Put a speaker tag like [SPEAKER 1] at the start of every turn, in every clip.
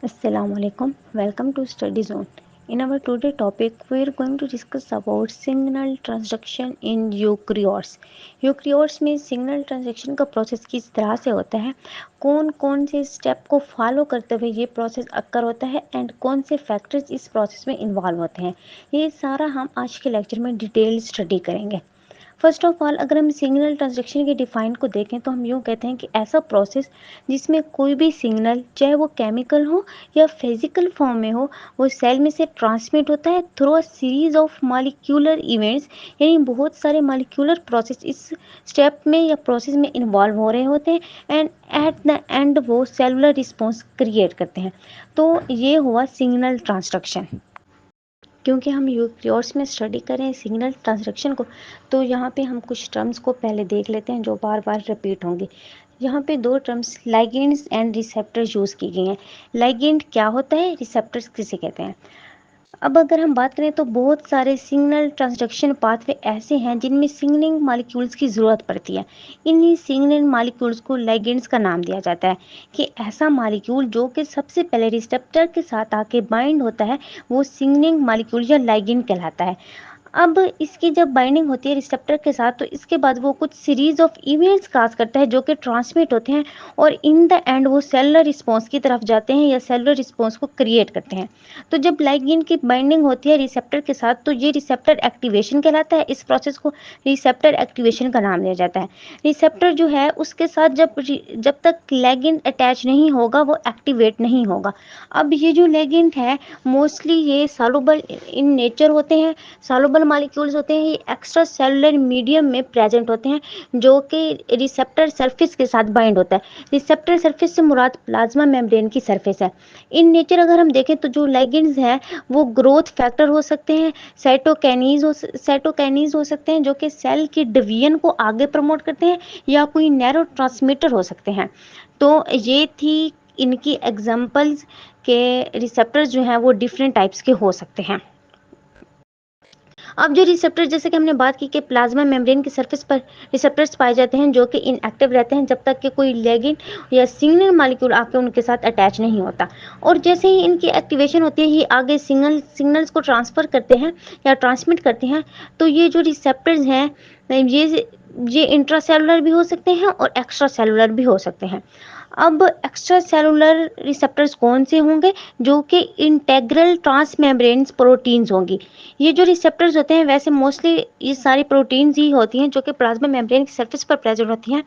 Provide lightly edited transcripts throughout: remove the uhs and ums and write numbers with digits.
[SPEAKER 1] Assalamualaikum. Welcome to Study Zone. In our today topic, we are going to discuss about signal transduction in eukaryotes. Eukaryotes में signal transaction का process किस तरह से होता है, कौन कौन से स्टेप को फॉलो करते हुए ये प्रोसेस अक्कर होता है एंड कौन से फैक्टर्स इस प्रोसेस में इन्वॉल्व होते हैं, ये सारा हम आज के लेक्चर में डिटेल स्टडी करेंगे. फर्स्ट ऑफ ऑल अगर हम सिग्नल ट्रांजैक्शन के डिफाइन को देखें तो हम यूँ कहते हैं कि ऐसा प्रोसेस जिसमें कोई भी सिग्नल, चाहे वो केमिकल हो या फिजिकल फॉर्म में हो, वो सेल में से ट्रांसमिट होता है through a series of molecular events. यानी बहुत सारे मॉलिक्यूलर प्रोसेस इस स्टेप में या प्रोसेस में इन्वॉल्व हो रहे होते हैं एंड एट द एंड वो सेलुलर रिस्पॉन्स क्रिएट करते हैं. तो ये हुआ सिग्नल ट्रांसडक्शन. क्योंकि हम यूकैरियोट्स में स्टडी करें सिग्नल ट्रांसडक्शन को, तो यहाँ पे हम कुछ टर्म्स को पहले देख लेते हैं जो बार बार रिपीट होंगे. यहाँ पे दो terms ligands and receptors use की गई हैं. लाइगेंड क्या होता है, रिसेप्टर्स किसे कहते हैं. अब अगर हम बात करें तो बहुत सारे सिग्नल ट्रांसडक्शन पाथवे ऐसे हैं जिनमें सिग्नलिंग मॉलिक्यूल्स की ज़रूरत पड़ती है. इन्हीं सिग्नलिंग मॉलिक्यूल्स को लाइगेंड्स का नाम दिया जाता है कि ऐसा मॉलिक्यूल जो कि सबसे पहले रिसेप्टर के साथ आके बाइंड होता है वो सिग्नलिंग मॉलिक्यूल या लाइगेंड कहलाता है. अब इसकी जब बाइंडिंग होती है रिसेप्टर के साथ तो इसके बाद वो कुछ सीरीज ऑफ इवेंट्स काज करता है जो कि ट्रांसमिट होते हैं और इन द एंड वो सेलुलर रिस्पॉन्स की तरफ जाते हैं या सेलुलर रिस्पॉन्स को क्रिएट करते हैं. तो जब लाइगेंड की बाइंडिंग होती है रिसेप्टर के साथ तो ये रिसेप्टर एक्टिवेशन कहलाता है. इस प्रोसेस को रिसेप्टर एक्टिवेशन का नाम दिया जाता है. रिसेप्टर जो है उसके साथ जब तक लाइगेंड अटैच नहीं होगा वो एक्टिवेट नहीं होगा. अब ये जो लाइगेंड है मोस्टली ये सॉल्युबल इन नेचर होते हैं. सॉल्युबल मॉलिक्यूल्स होते हैं, ये एक्स्ट्रा सेलुलर मीडियम में प्रेजेंट होते हैं जो कि रिसेप्टर सरफेस के साथ बाइंड होता है. रिसेप्टर सरफेस से मुराद प्लाज्मा मेम्ब्रेन की सरफेस है. इन नेचर अगर हम देखें तो जो लाइगेंड्स हैं वो ग्रोथ फैक्टर हो सकते हैं, साइटोकाइनीज हो सकते हैं जो कि सेल की डिवीजन को आगे प्रमोट करते हैं, या कोई नैरो ट्रांसमीटर हो सकते हैं. तो ये थी इनकी एग्जांपल्स के रिसेप्टर्स जो हैं वो डिफरेंट टाइप्स के हो सकते हैं. अब जो रिसेप्टर जैसे कि हमने बात की कि प्लाज्मा मेम्ब्रेन की सरफेस पर रिसेप्टर्स पाए जाते हैं जो कि इनएक्टिव रहते हैं जब तक कि कोई लिगैंड या सिग्नल मॉलिक्यूल आके उनके साथ अटैच नहीं होता. और जैसे ही इनकी एक्टिवेशन होती है ये आगे सिग्नल्स को ट्रांसफ़र करते हैं या ट्रांसमिट करते हैं. तो ये जो रिसेप्टर्स हैं ये इंट्रासेलुलर भी हो सकते हैं और एक्स्ट्रा सेलुलर भी हो सकते हैं. अब एक्स्ट्रा सेलुलर रिसेप्टर्स कौन से होंगे, जो कि इंटेग्रल ट्रांसमेम्ब्रेन्स प्रोटीन्स होंगी. ये जो रिसेप्टर्स होते हैं वैसे मोस्टली ये सारी प्रोटीन्स ही होती हैं जो कि प्लाज्मा मेम्ब्रेन की सरफेस पर प्रेजेंट होती हैं.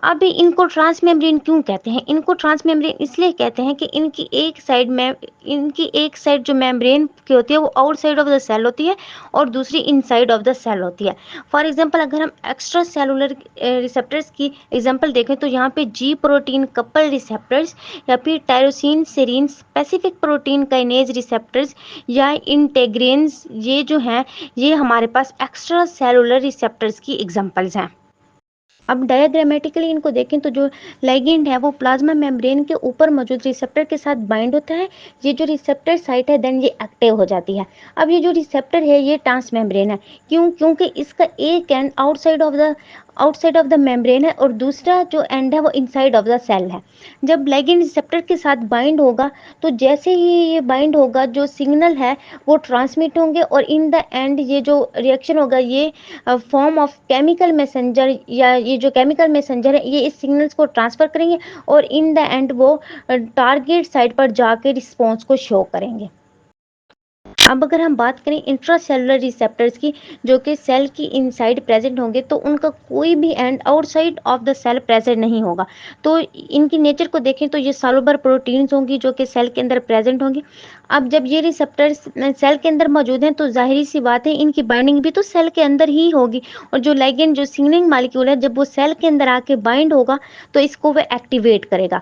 [SPEAKER 1] अब इनको ट्रांस मेम्ब्रेन क्यों कहते हैं, इनको ट्रांस मेम्ब्रेन इसलिए कहते हैं कि इनकी एक साइड जो मेम्ब्रेन की होती है वो आउटसाइड ऑफ द सेल होती है और दूसरी इनसाइड ऑफ द सेल होती है. फॉर एग्जांपल अगर हम एक्स्ट्रा सेलुलर रिसेप्टर्स की एग्जांपल देखें तो यहाँ पे जी प्रोटीन कपल रिसेप्टर्स या फिर tyrosine serine specific protein kinase receptors या इंटेग्रेन्स, ये जो हैं ये हमारे पास एक्स्ट्रा सेलुलर रिसेप्टर्स की एग्जांपल्स हैं. अब डायग्रामेटिकली इनको देखें तो जो लाइगेंड है वो प्लाज्मा मेम्ब्रेन के ऊपर मौजूद रिसेप्टर के साथ बाइंड होता है. ये जो रिसेप्टर साइट है देन ये एक्टिव हो जाती है. अब ये जो रिसेप्टर है ये ट्रांस मेम्ब्रेन है. क्योंकि इसका एक and outside of the membrane है और दूसरा जो एंड है वो इनसाइड ऑफ द सेल है. जब लाइगेंड रिसेप्टर के साथ बाइंड होगा तो जैसे ही ये बाइंड होगा जो सिग्नल है वो ट्रांसमिट होंगे और इन द एंड ये जो रिएक्शन होगा ये फॉर्म ऑफ केमिकल मैसेंजर या ये जो केमिकल मैसेंजर है ये इस सिग्नल्स को ट्रांसफ़र करेंगे और इन द एंड वो टारगेट साइट पर जाके रिस्पॉन्स को शो करेंगे. अब अगर हम बात करें इंट्रासेलुलर रिसेप्टर्स की जो कि सेल की इनसाइड प्रेजेंट होंगे तो उनका कोई भी end outside of the cell present नहीं होगा. तो इनकी नेचर को देखें तो ये सॉल्युबल प्रोटीन्स होंगी जो कि सेल के अंदर प्रेजेंट होंगी. अब जब ये रिसेप्टर्स सेल के अंदर मौजूद हैं तो जाहिर सी बात है इनकी बाइंडिंग भी तो सेल के अंदर ही होगी और जो लाइगेंड जो सिग्नलिंग मॉलिक्यूल है जब वो सेल के अंदर आके बाइंड होगा तो इसको वह एक्टिवेट करेगा.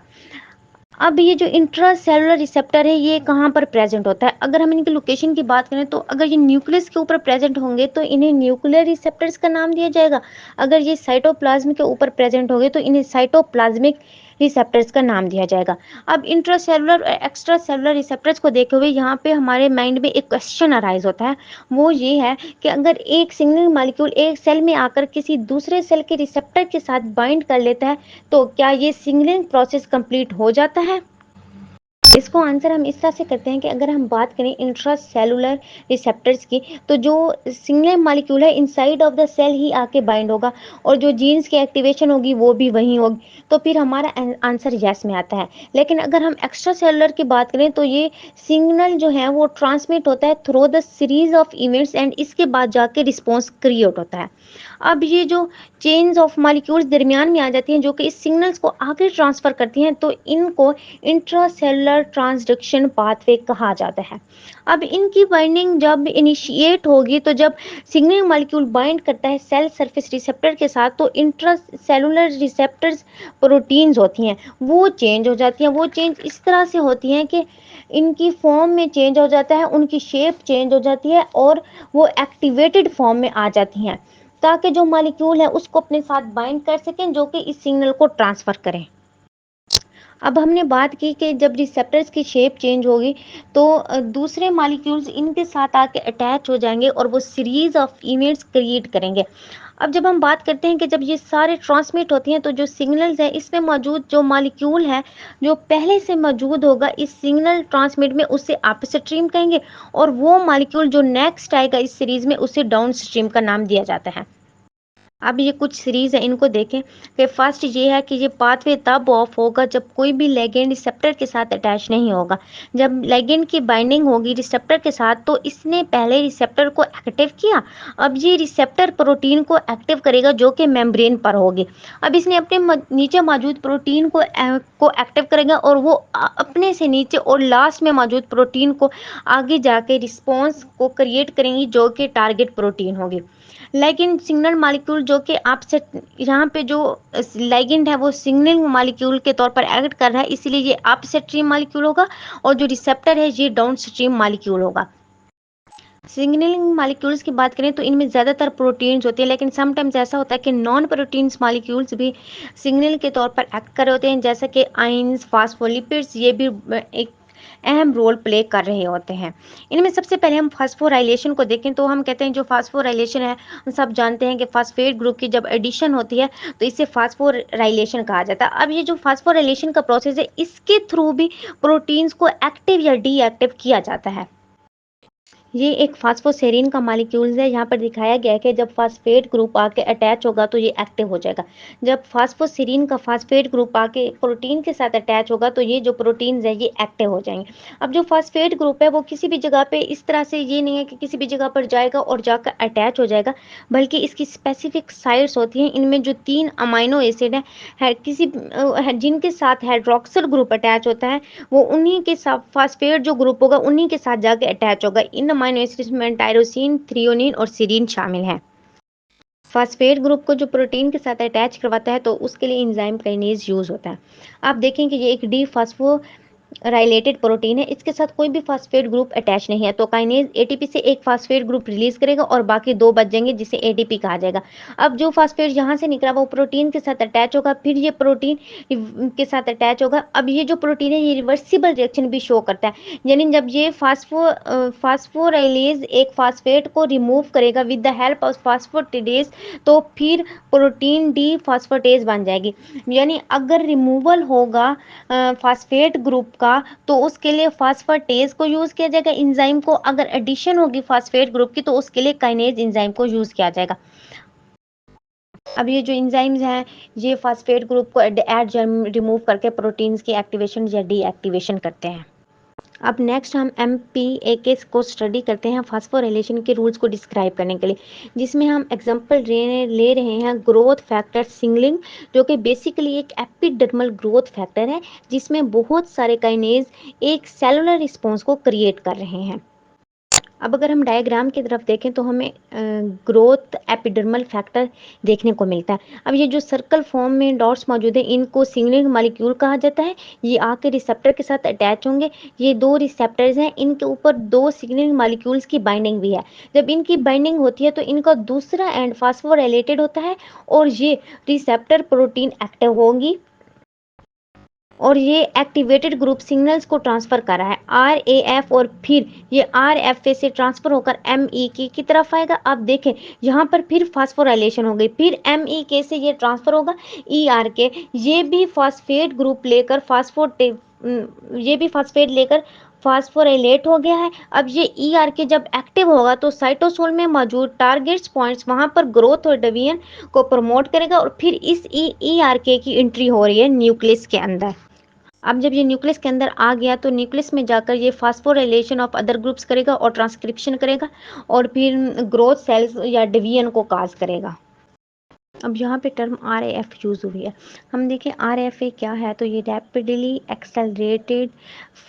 [SPEAKER 1] अब ये जो इंट्रासेलुलर रिसेप्टर है ये कहाँ पर प्रेजेंट होता है, अगर हम इनकी लोकेशन की बात करें तो अगर ये न्यूक्लियस के ऊपर प्रेजेंट होंगे तो इन्हें न्यूक्लियर रिसेप्टर्स का नाम दिया जाएगा. अगर ये साइटोप्लाज्म के ऊपर प्रेजेंट होंगे तो इन्हें साइटोप्लाज्मिक रिसेप्टर्स का नाम दिया जाएगा. अब इंट्रासेलुलर और एक्स्ट्रा सेलुलर रिसेप्टर्स को देखे हुए यहाँ पे हमारे माइंड में एक क्वेश्चन अराइज होता है, वो ये है कि अगर एक सिग्नल मॉलिक्यूल एक सेल में आकर किसी दूसरे सेल के रिसेप्टर के साथ बाइंड कर लेता है तो क्या ये सिग्नलिंग प्रोसेस कंप्लीट हो जाता है. इसको आंसर हम इस तरह से करते हैं कि अगर हम बात करें इंट्रासेलुलर रिसेप्टर्स की, तो जो सिंगल मॉलिक्यूल है इनसाइड ऑफ द सेल ही आके बाइंड होगा और जो जीन्स की एक्टिवेशन होगी वो भी वहीं होगी, तो फिर हमारा आंसर यस में आता है। लेकिन अगर हम एक्स्ट्रा सेलुलर की बात करें तो ये सिग्नल जो है वो ट्रांसमिट होता है through the series of events and इसके बाद जाके रिस्पॉन्स क्रिएट होता है। अब ये जो चेन्स ऑफ मॉलिक्यूल्स दरमियान में आ जाती हैं जो कि इस सिग्नल्स को आगे ट्रांसफर करती हैं, तो इनको इंट्रासेलुलर ट्रांसडक्शन पाथवे कहा जाता है। अब इनकी बाइंडिंग जब इनिशिएट होगी, तो जब सिग्नल मॉलिक्यूल बाइंड करता है सेल सरफेस रिसेप्टर के साथ, तो इंट्रासेलुलर रिसेप्टर्स प्रोटीन्स होती हैं वो चेंज हो जाती हैं। वो चेंज इस तरह से होती हैं कि इनकी फॉर्म में चेंज हो जाता है, उनकी शेप चेंज हो जाती है और वो एक्टिवेटेड फॉर्म में आ जाती हैं, ताकि जो मॉलिक्यूल है उसको अपने साथ बाइंड कर सकें जो कि इस सिग्नल को ट्रांसफर करें। अब हमने बात की कि जब रिसेप्टर्स की शेप चेंज होगी तो दूसरे मॉलिक्यूल्स इनके साथ आके अटैच हो जाएंगे और वो सीरीज ऑफ इवेंट्स क्रिएट करेंगे। अब जब हम बात करते हैं कि जब ये सारे ट्रांसमिट होती हैं, तो जो सिग्नल्स हैं इसमें मौजूद जो मॉलिक्यूल है जो पहले से मौजूद होगा इस सिग्नल ट्रांसमिट में, उसे अपस्ट्रीम कहेंगे, और वो मॉलिक्यूल जो नेक्स्ट आएगा इस सीरीज में उसे डाउनस्ट्रीम का नाम दिया जाता है। अब ये कुछ सीरीज है, इनको देखें कि फर्स्ट ये है कि ये पाथवे तब ऑफ होगा जब कोई भी लिगैंड रिसेप्टर के साथ अटैच नहीं होगा। जब लिगैंड की बाइंडिंग होगी रिसेप्टर के साथ, तो इसने पहले रिसेप्टर को एक्टिव किया, अब ये रिसेप्टर प्रोटीन को एक्टिव करेगा जो कि मेम्ब्रेन पर होगी। अब इसने अपने नीचे मौजूद प्रोटीन को एक्टिव करेगा और वो अपने से नीचे और लास्ट में मौजूद प्रोटीन को आगे जाके रिस्पॉन्स को क्रिएट करेंगी जो कि टारगेट प्रोटीन होगी। लेकिन सिग्नल मॉलिक्यूल जो कि आपसे यहाँ पे जो लाइगेंड है वो सिग्नलिंग मॉलिक्यूल के तौर पर एक्ट कर रहा है, इसलिए ये अपस्ट्रीम मॉलिक्यूल होगा और जो रिसेप्टर है ये डाउनस्ट्रीम मॉलिक्यूल होगा। सिग्नलिंग मॉलिक्यूल्स की बात करें तो इनमें ज़्यादातर प्रोटीन्स होते हैं, लेकिन समटाइम्स ऐसा होता है कि नॉन प्रोटीन्स मॉलिक्यूल्स भी सिग्नल के तौर पर एक्ट कर रहे होते हैं, जैसे कि आइंस, फास्फोलिपिड्स, ये भी एक अहम रोल प्ले कर रहे होते हैं। इनमें सबसे पहले हम फास्फोराइलेशन को देखें तो हम कहते हैं जो फास्फोराइलेशन है, हम सब जानते हैं कि फास्फेट ग्रुप की जब एडिशन होती है तो इसे फास्फोराइलेशन कहा जाता है। अब ये जो फास्फोराइलेशन का प्रोसेस है इसके थ्रू भी प्रोटीन्स को एक्टिव या डीएक्टिव किया जाता है। ये एक फास्फोसेरीन का मॉलिक्यूल्स है। यहाँ पर दिखाया गया है कि जब फास्फेट ग्रुप आके अटैच होगा तो ये एक्टिव हो जाएगा। जब फास्फोसेरीन का फास्फेट ग्रुप आके प्रोटीन के साथ अटैच होगा तो ये जो प्रोटीन्स है ये एक्टिव हो जाएंगे। अब जो फास्फेट ग्रुप है वो किसी भी जगह पे इस तरह से ये नहीं है कि किसी भी जगह पर जाएगा और जाकर अटैच हो जाएगा, बल्कि इसकी स्पेसिफिक साइट्स होती हैं। इनमें जो 3 अमाइनो एसिड है किसी जिनके साथ हाइड्रोक्सिल ग्रुप अटैच होता है, वो उन्हीं के साथ फास्फेट जो ग्रुप होगा उन्हीं के साथ जाके अटैच होगा। इन अमाइनो एसिड्स में टायरोसिन, थ्रियोनिन और सीरीन शामिल है। फास्फेट ग्रुप को जो प्रोटीन के साथ अटैच करवाता है तो उसके लिए एंजाइम काइनेज यूज होता है। आप देखें कि ये एक डी फास्फो राइलेटेड प्रोटीन है, इसके साथ कोई भी फास्फेट ग्रुप अटैच नहीं है, तो काइनेज एटीपी से एक फास्फेट ग्रुप रिलीज करेगा और बाकी 2 बच जाएंगे जिसे एटीपी कहा जाएगा। अब जो फास्फेट यहाँ से निकला वो प्रोटीन के साथ अटैच होगा, फिर ये प्रोटीन के साथ अटैच होगा। अब ये जो प्रोटीन है ये रिवर्सिबल रिएक्शन भी शो करता है, यानी जब ये फास्फोराइलेज एक फास्फेट को रिमूव करेगा विद द हेल्प ऑफ फास्फोटिडेज, तो फिर प्रोटीन डी फास्फेटेज बन जाएगी। यानी अगर रिमूवल होगा फास्फेट ग्रुप का तो उसके लिए फास्फेटेज को यूज किया जाएगा एंजाइम को, अगर एडिशन होगी फास्फेट ग्रुप की तो उसके लिए काइनेज एंजाइम को यूज किया जाएगा। अब ये जो एंजाइम्स हैं ये फास्फेट ग्रुप को ऐड रिमूव करके प्रोटीन्स की एक्टिवेशन या डीएक्टिवेशन करते हैं। अब नेक्स्ट हम MPAK को स्टडी करते हैं फास्फोराइलेशन के रूल्स को डिस्क्राइब करने के लिए, जिसमें हम एग्जांपल ले रहे हैं ग्रोथ फैक्टर सिग्नलिंग, जो कि बेसिकली एक एपिडर्मल ग्रोथ फैक्टर है जिसमें बहुत सारे काइनेज एक सेलुलर रिस्पॉन्स को क्रिएट कर रहे हैं। अब अगर हम डायग्राम की तरफ देखें तो हमें ग्रोथ एपिडर्मल फैक्टर देखने को मिलता है। अब ये जो सर्कल फॉर्म में डॉट्स मौजूद हैं इनको सिग्नलिंग मॉलिक्यूल कहा जाता है। ये आके रिसेप्टर के साथ अटैच होंगे। ये 2 रिसेप्टर्स हैं, इनके ऊपर 2 सिग्नलिंग मॉलिक्यूल्स की बाइंडिंग भी है। जब इनकी बाइंडिंग होती है तो इनका दूसरा एंड फास्फोराइलेटेड होता है और ये रिसेप्टर प्रोटीन एक्टिव होंगी और ये एक्टिवेटेड ग्रुप सिग्नल्स को ट्रांसफर कर रहा है RAF, और फिर ये RFA से ट्रांसफर होकर MEK की तरफ आएगा। आप देखें यहाँ पर फिर फास्फोराइलेशन हो गई, फिर MEK से ये ट्रांसफर होगा ERK, ये भी फास्फेट ग्रुप लेकर ये भी फास्फेट लेकर फास्फोराइलेट हो गया है। अब ये ईआरके जब एक्टिव होगा तो साइटोसोल में मौजूद टारगेट्स पॉइंट्स वहां पर ग्रोथ और डिवीजन को प्रमोट करेगा और फिर इस ईआरके की एंट्री हो रही है न्यूक्लियस के अंदर। अब जब ये न्यूक्लियस के अंदर आ गया तो न्यूक्लियस में जाकर ये फास्फोराइलेशन ऑफ अदर ग्रुप्स करेगा और ट्रांसक्रिप्शन करेगा और फिर ग्रोथ सेल्स या डिवीजन को काज करेगा। अब यहाँ पे टर्म आर एफ यूज़ हुई है। हम देखें आर एफ ए क्या है, तो ये रैपिडली एक्सेलरेटेड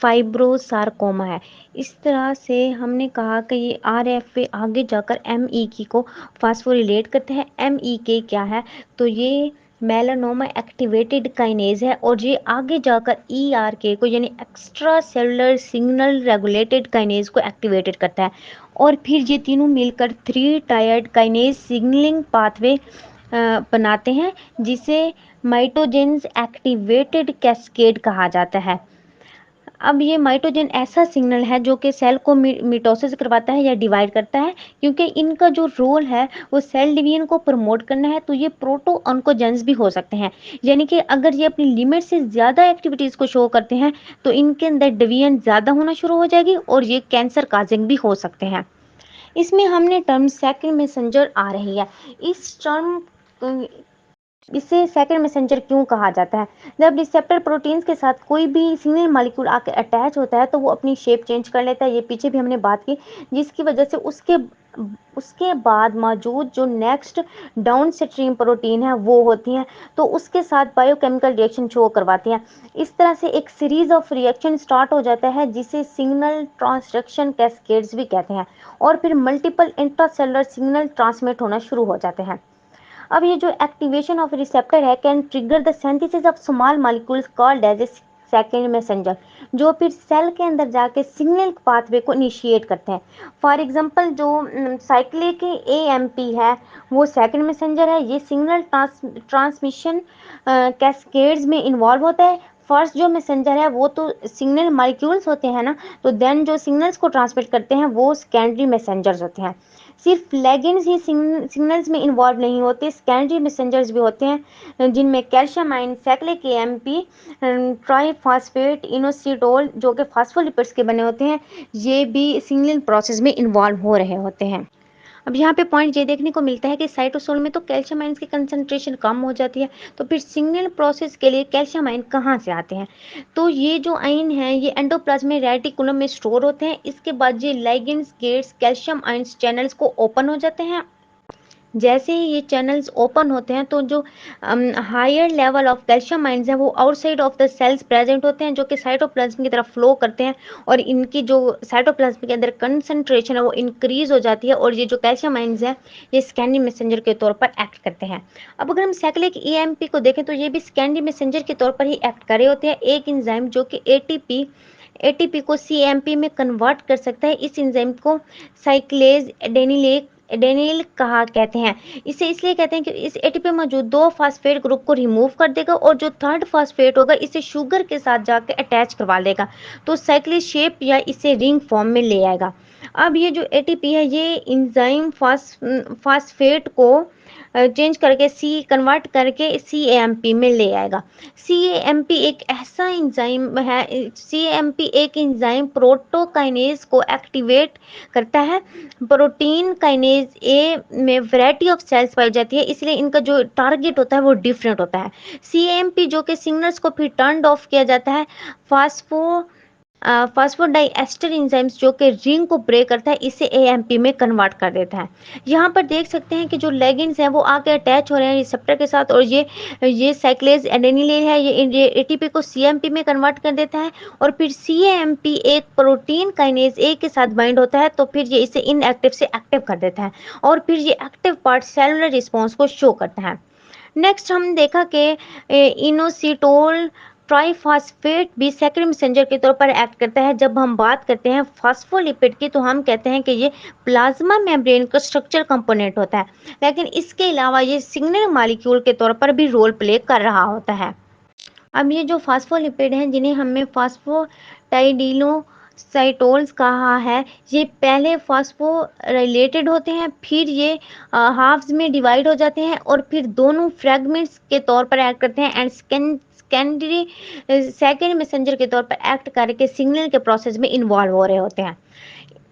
[SPEAKER 1] फाइब्रोसारकोमा है। इस तरह से हमने कहा कि ये आर एफ ए आगे जाकर एम ई की को फास्फोरिलेट करते हैं। एम ई के क्या है, तो ये मेलानोमा एक्टिवेटेड काइनेज है और ये आगे जाकर ई आर के को यानी extra cellular signal regulated kinase को एक्टिवेटेड करता है और फिर ये तीनों मिलकर 3 टायर्ड काइनेज सिग्नलिंग पाथवे बनाते हैं जिसे माइटोजेंस एक्टिवेटेड कैस्केड कहा जाता है। अब ये माइटोजेन ऐसा सिग्नल है जो कि सेल को मिटोसिस करवाता है या डिवाइड करता है, क्योंकि इनका जो रोल है वो सेल डिवीजन को प्रमोट करना है। तो ये प्रोटो ऑन्कोजेंस भी हो सकते हैं, यानी कि अगर ये अपनी लिमिट से ज़्यादा एक्टिविटीज़ को शो करते हैं तो इनके अंदर डिवीजन ज़्यादा होना शुरू हो जाएगी और ये कैंसर काजिंग भी हो सकते हैं। इसमें हमने टर्म सेकंड मैसेंजर आ रही है। इस टर्म इसे सेकंड मैसेंजर क्यों कहा जाता है? जब रिसेप्टर प्रोटीन्स के साथ कोई भी सिग्नल मॉलिक्यूल आके अटैच होता है तो वो अपनी शेप चेंज कर लेता है। ये पीछे भी हमने बात की, जिसकी वजह से उसके बाद मौजूद जो नेक्स्ट डाउन स्ट्रीम प्रोटीन है वो होती हैं, तो उसके साथ बायोकेमिकल रिएक्शन शो करवाती हैं। इस तरह से एक सीरीज ऑफ रिएक्शन स्टार्ट हो जाता है जिसे सिग्नल ट्रांसडक्शन कैस्केड्स भी कहते हैं और फिर मल्टीपल इंट्रासेलुलर सिग्नल ट्रांसमिट होना शुरू हो जाते हैं। अब ये जो एक्टिवेशन ऑफ रिसेप्टर है can trigger the synthesis of small molecules called as a second messenger, जो फिर सेल के अंदर जाके सिग्नल पाथवे को इनिशिएट करते हैं। फॉर एग्जांपल जो साइक्लिक एएमपी है वो सेकेंड मैसेंजर है। ये सिग्नल ट्रांसमिशन कैस्केड्स में इन्वॉल्व होता है। फर्स्ट जो मैसेंजर है वो तो सिग्नल मॉलिक्यूल्स होते हैं ना, तो देन जो सिग्नल्स को ट्रांसमिट करते हैं वो सेकेंडरी मैसेंजर्स होते हैं। सिर्फ लेगेंड्स ही सिग्नल्स में इन्वॉल्व नहीं होते, सेकेंडरी मैसेंजर्स भी होते हैं जिनमें calcium ion, cyclic AMP, triphosphate, inositol जो कि फास्फोलिपिड्स के बने होते हैं, ये भी सिग्नलिंग प्रोसेस में इन्वॉल्व हो रहे होते हैं। अब यहाँ पे पॉइंट ये देखने को मिलता है कि साइटोसोल में तो कैल्शियम आयन्स की कंसंट्रेशन कम हो जाती है, तो फिर सिग्नल प्रोसेस के लिए कैल्शियम आयन कहाँ से आते हैं? तो ये जो आयन हैं ये एंडोप्लाज्मिक रेटिकुलम में स्टोर होते हैं। इसके बाद ये ligands gates calcium ions channels को ओपन हो जाते हैं। जैसे ही ये चैनल्स ओपन होते हैं तो जो higher level of calcium ions हैं वो outside of the cells present होते हैं, जो कि साइटोप्लाज्म की तरफ फ्लो करते हैं और इनकी जो साइटोप्लाज्म के अंदर कंसंट्रेशन है वो इंक्रीज हो जाती है और ये जो कैल्शियम आयन्स हैं ये सेकेंडरी मैसेंजर के तौर पर एक्ट करते हैं। अब अगर हम साइक्लिक ईएमपी को देखें तो ये भी सेकेंडरी मैसेंजर के तौर पर ही एक्ट कर रहे होते हैं। एक एंजाइम जो कि एटीपी को सीएमपी में कन्वर्ट कर सकता है। इस एंजाइम को साइक्लेज एडेनिल कहा कहते हैं। इसे इसलिए कहते हैं कि इस एटीपी में मौजूद 2 फास्फेट ग्रुप को रिमूव कर देगा और जो थर्ड फास्फेट होगा इसे शुगर के साथ जाके अटैच करवा लेगा, तो साइक्लिक शेप या इसे रिंग फॉर्म में ले आएगा। अब ये जो एटीपी है ये एंजाइम फास्फेट को चेंज करके कन्वर्ट करके सीएमपी में ले आएगा। सीएमपी एक ऐसा एंजाइम है, सीएमपी एक एंजाइम प्रोटोकाइनेज को एक्टिवेट करता है। प्रोटीन काइनेज ए में वैरायटी ऑफ सेल्स पाई जाती है, इसलिए इनका जो टारगेट होता है वो डिफरेंट होता है। सीएमपी जो कि सिग्नल्स को फिर टर्न ऑफ किया जाता है। फास्फोडाइएस्टर एंजाइम्स जो कि रिंग को ब्रेक करता है इसे एएमपी में कन्वर्ट कर देता है। यहाँ पर देख सकते हैं कि जो लेगिंड्स हैं वो आके अटैच हो रहे हैं रिसेप्टर के साथ और ये साइक्लेज एडेनिल है, ये एटीपी को सीएमपी में कन्वर्ट कर देता है और फिर सीएमपी एक प्रोटीन काइनेज ए के साथ बाइंड होता है, तो फिर ये इसे इनएक्टिव से एक्टिव कर देता है और फिर ये एक्टिव पार्ट सेलुलर रिस्पॉन्स को शो करता है। नेक्स्ट हम देखा कि इनोसिटोल ट्राइफॉस्फेट भी सेकेंडरी मैसेंजर के तौर पर एक्ट करता है। जब हम बात करते हैं फास्फोलिपिड की तो हम कहते हैं कि ये प्लाज्मा मेम्ब्रेन का स्ट्रक्चर कंपोनेंट होता है, लेकिन इसके अलावा ये सिग्नल मॉलिक्यूल के तौर पर भी रोल प्ले कर रहा होता है। अब ये जो फास्फोलिपिड हैं जिन्हें हमने फास्फोटाइडिनोसाइटोल्स कहा है, ये पहले फास्फोराइलेटेड होते हैं, फिर ये हाफ्स में डिवाइड हो जाते हैं और फिर दोनों फ्रेगमेंट्स के तौर पर एक्ट करते हैं एंड सेकेंडरी सेकंड मैसेंजर के तौर पर एक्ट करके सिग्नल के प्रोसेस में इन्वॉल्व हो रहे होते हैं।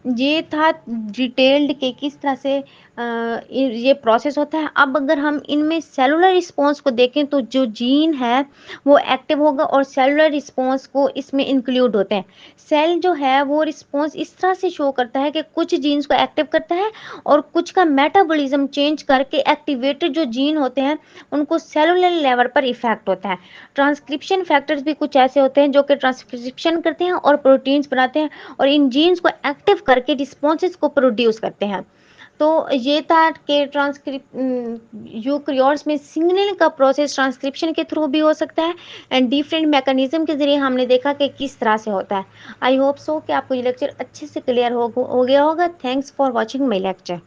[SPEAKER 1] ये था डिटेल्ड कि किस तरह से ये प्रोसेस होता है। अब अगर हम इनमें सेलुलर रिस्पॉन्स को देखें तो जो जीन है वो एक्टिव होगा और सेलुलर रिस्पॉन्स को इसमें इंक्लूड होते हैं। सेल जो है वो रिस्पॉन्स इस तरह से शो करता है कि कुछ जीन्स को एक्टिव करता है और कुछ का मेटाबॉलिज्म चेंज करके एक्टिवेटेड जो जीन होते हैं उनको सेलुलर लेवल पर इफेक्ट होता है। ट्रांसक्रिप्शन फैक्टर्स भी कुछ ऐसे होते हैं जो कि ट्रांसक्रिप्शन करते हैं और प्रोटीन्स बनाते हैं और इन जीन्स को एक्टिव करके रिस्पॉन्सेज को प्रोड्यूस करते हैं। तो ये था कि यूकेरियोट्स में सिग्नल का प्रोसेस ट्रांसक्रिप्शन के थ्रू भी हो सकता है एंड डिफरेंट मैकेनिज्म के जरिए हमने देखा कि किस तरह से होता है। आई होप सो कि आपको ये लेक्चर अच्छे से क्लियर हो गया होगा। Thanks for watching my lecture.